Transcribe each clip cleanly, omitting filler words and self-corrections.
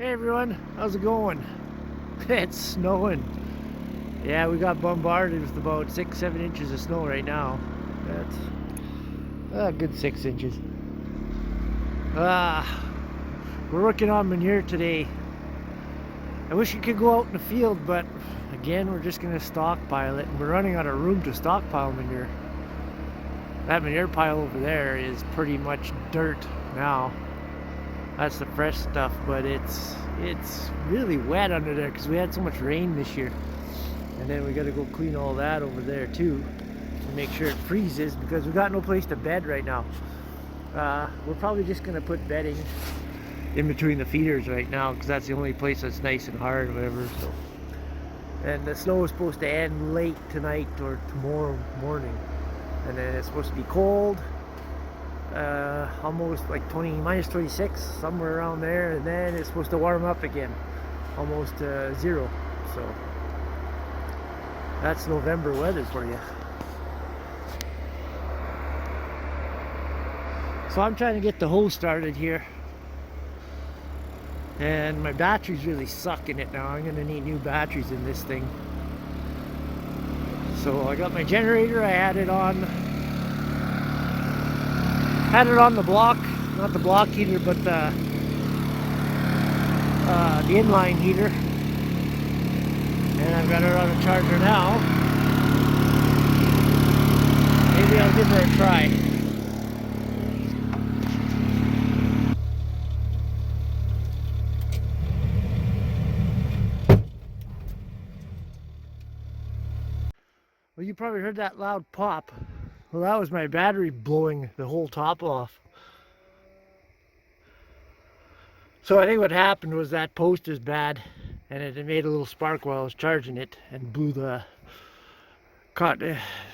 Hey everyone, how's it going? It's snowing. Yeah, we got bombarded with about 6-7 inches of snow right now. That's a good 6 inches. We're working on manure today. I wish we could go out in the field, but again, we're just going to stockpile it. And we're running out of room to stockpile manure. That manure pile over there is pretty much dirt now. That's the fresh stuff, but it's really wet under there because we had so much rain this year. And then we got to go clean all that over there too to make sure it freezes because we got no place to bed right now. We're probably just going to put bedding in between the feeders right now because that's the only place that's nice and hard or whatever. So, and the snow is supposed to end late tonight or tomorrow morning, and then it's supposed to be cold. Almost like minus 26, somewhere around there, and then it's supposed to warm up again, almost zero. So that's November weather for you. So I'm trying to get the hose started here, and my batteries really suck in it now. I'm going to need new batteries in this thing. So I got my generator, I had it on the block, not the block heater, but the inline heater, and I've got it on a charger now. Maybe I'll give her a try. Well, you probably heard that loud pop. Well, that was my battery blowing the whole top off. So I think what happened was that post is bad, and it made a little spark while I was charging it and blew the...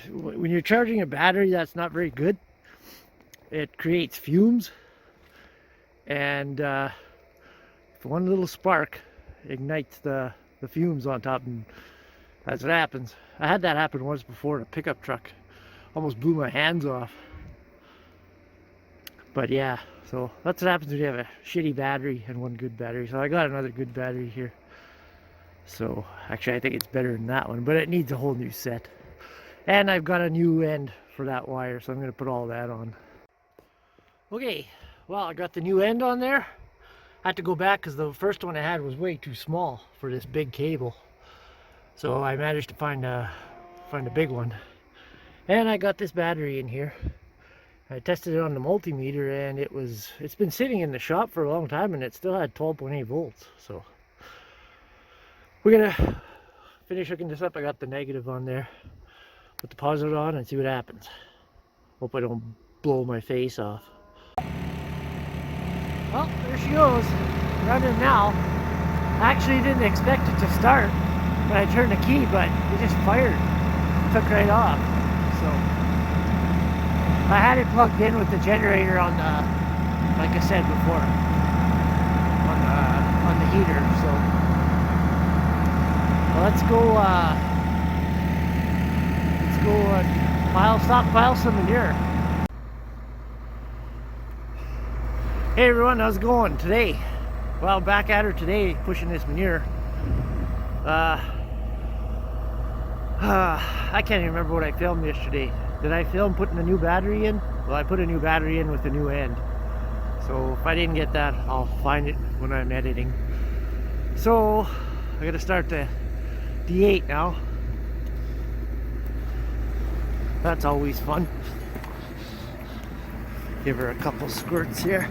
When you're charging a battery, that's not very good. It creates fumes, and one little spark ignites the fumes on top, and that's what happens. I had that happen once before in a pickup truck. Almost blew my hands off. But yeah, so that's what happens when you have a shitty battery and one good battery. So I got another good battery here. So actually I think it's better than that one, but it needs a whole new set. And I've got a new end for that wire, so I'm going to put all that on. Okay, well, I got the new end on there. I had to go back because the first one I had was way too small for this big cable. So I managed to find a big one. And I got this battery in here. I tested it on the multimeter, and it's been sitting in the shop for a long time, and it still had 12.8 volts. So we're gonna finish hooking this up. I got the negative on there, put the positive on, and see what happens. Hope I don't blow my face off. Well, there she goes, running now. I actually didn't expect it to start when I turned the key, but it just fired. It took right off. So I had it plugged in with the generator on the, like I said before, on the heater. So well, let's go stockpile some manure. Hey everyone, how's it going today? Well, back at her today, pushing this manure. I can't even remember what I filmed yesterday. Did I film putting a new battery in? Well, I put a new battery in with a new end. So if I didn't get that, I'll find it when I'm editing. So I gotta start the D8 now. That's always fun. Give her a couple squirts here.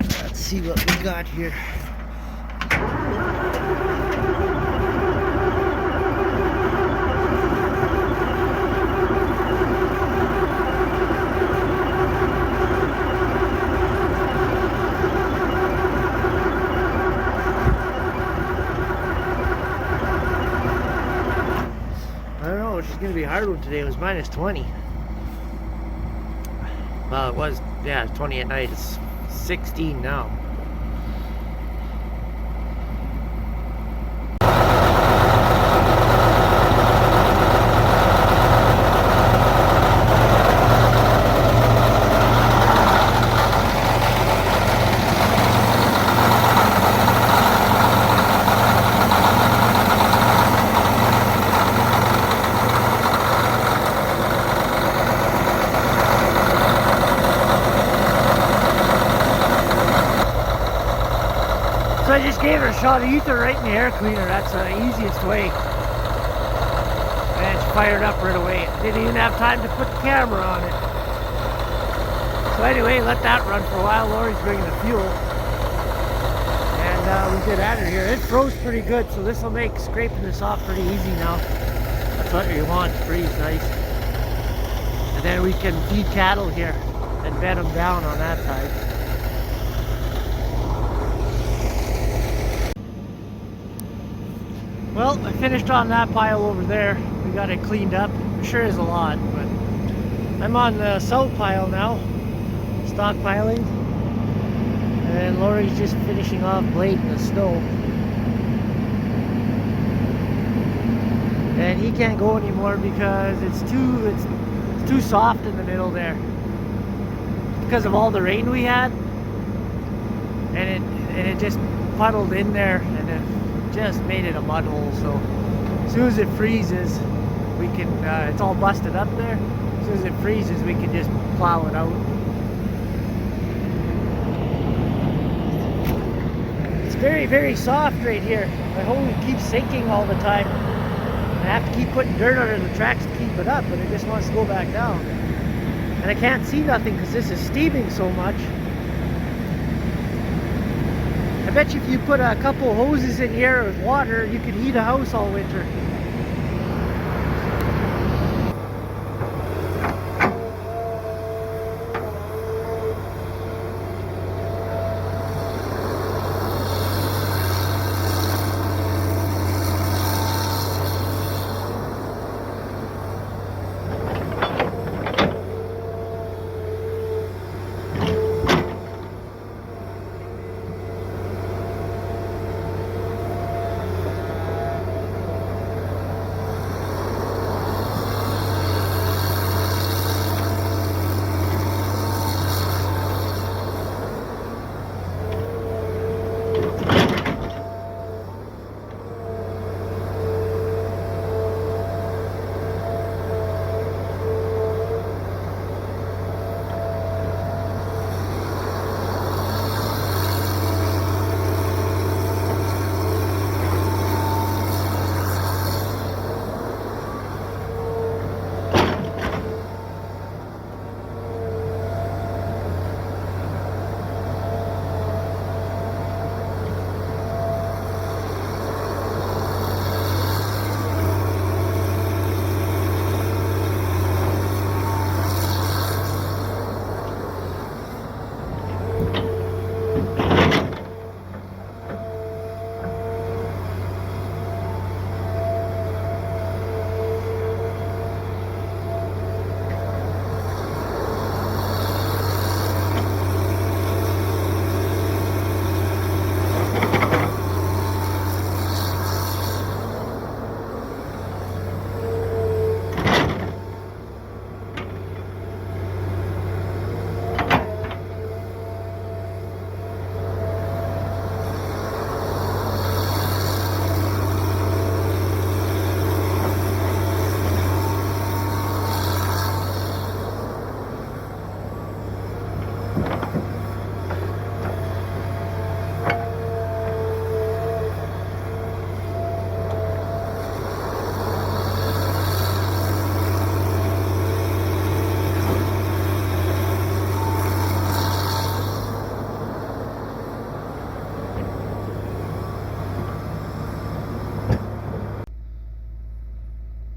Let's see what we got here. It's gonna be a hard one today. It was minus 20. Well, it was, yeah, 20 at night. It's 16 now. I just gave her a shot of ether right in the air cleaner. That's the easiest way. And she fired up right away. Didn't even have time to put the camera on it. So anyway, let that run for a while. Lori's bringing the fuel. And we get out of here. It froze pretty good, so this will make scraping this off pretty easy now. That's what you want, freeze nice. And then we can feed cattle here and bed them down on that side. Well, I finished on that pile over there. We got it cleaned up. It sure is a lot, but I'm on the south pile now, stockpiling. And Lori's just finishing off blading the snow. And he can't go anymore because it's too soft in the middle there. Because of all the rain we had. And it just puddled in there and it just made it a mud hole. So as soon as it freezes, we can it's all busted up there. As soon as it freezes, we can just plow it out. It's very, very soft right here. My hose keeps sinking all the time. I have to keep putting dirt under the tracks to keep it up, but it just wants to go back down. And I can't see nothing because this is steaming so much. I bet you if you put a couple hoses in here with water, you could heat a house all winter.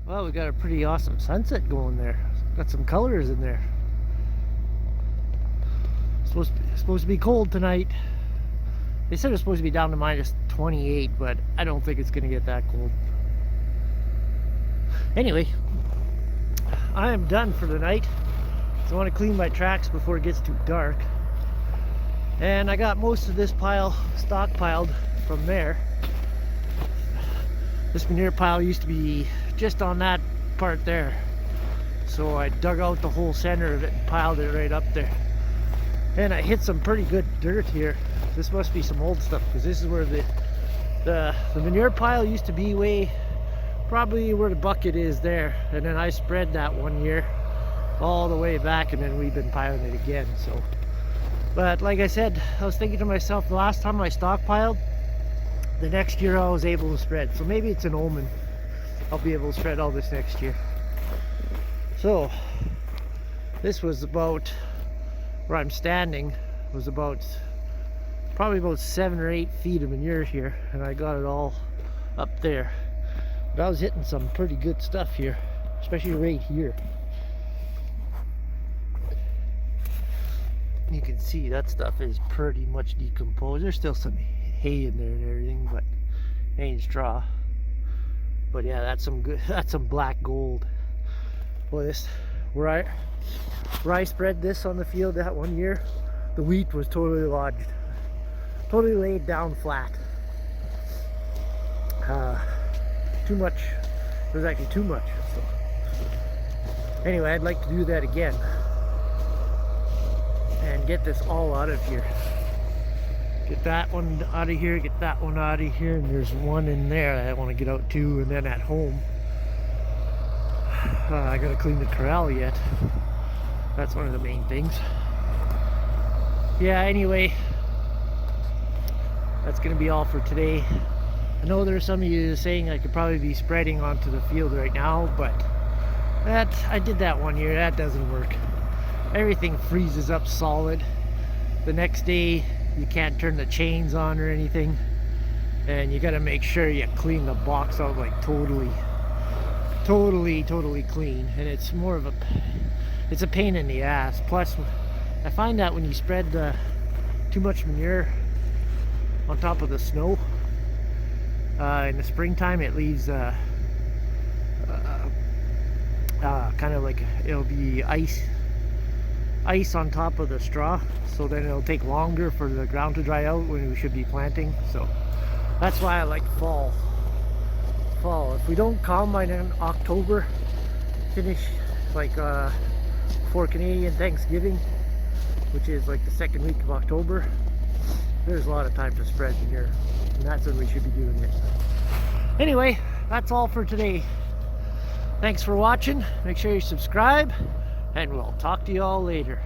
Well, we got a pretty awesome sunset going there. Got some colors in there. Supposed to be cold tonight. They said it's supposed to be down to minus 28, but I don't think it's gonna get that cold. Anyway, I am done for the night. So I want to clean my tracks before it gets too dark. And I got most of this pile stockpiled from there. This manure pile used to be just on that part there. So I dug out the whole center of it and piled it right up there. And I hit some pretty good dirt here. This must be some old stuff because this is where the manure pile used to be, way probably where the bucket is there. And then I spread that one year all the way back, and then we've been piling it again. So, but like I said, I was thinking to myself, the last time I stockpiled, the next year I was able to spread. So maybe it's an omen. I'll be able to spread all this next year. So this was about where I'm standing, was about probably about 7 or 8 feet of manure here, and I got it all up there. But I was hitting some pretty good stuff here, especially right here. You can see that stuff is pretty much decomposed. There's still some hay in there and everything, but it ain't straw. But yeah, that's some good, that's some black gold. Well, this where I spread this on the field that one year, the wheat was totally lodged, totally laid down flat. Too much. It was actually too much. So anyway, I'd like to do that again and get this all out of here. Get that one out of here, get that one out of here, and there's one in there that I want to get out too. And then at home, I gotta clean the corral yet. That's one of the main things. Yeah, anyway, that's gonna be all for today. I know there's some of you saying I could probably be spreading onto the field right now, but I did that one year. That doesn't work. Everything freezes up solid. The next day you can't turn the chains on or anything, and you got to make sure you clean the box out like totally clean. And it's more of it's a pain in the ass. Plus I find that when you spread too much manure on top of the snow in the springtime, it leaves kind of like it'll be ice on top of the straw, so then it'll take longer for the ground to dry out when we should be planting. So that's why I like fall. If we don't combine in October, finish like before Canadian Thanksgiving, which is like the second week of October, there's a lot of time to spread manure, and that's when we should be doing it. Anyway, that's all for today. Thanks for watching. Make sure you subscribe, and we'll talk to you all later.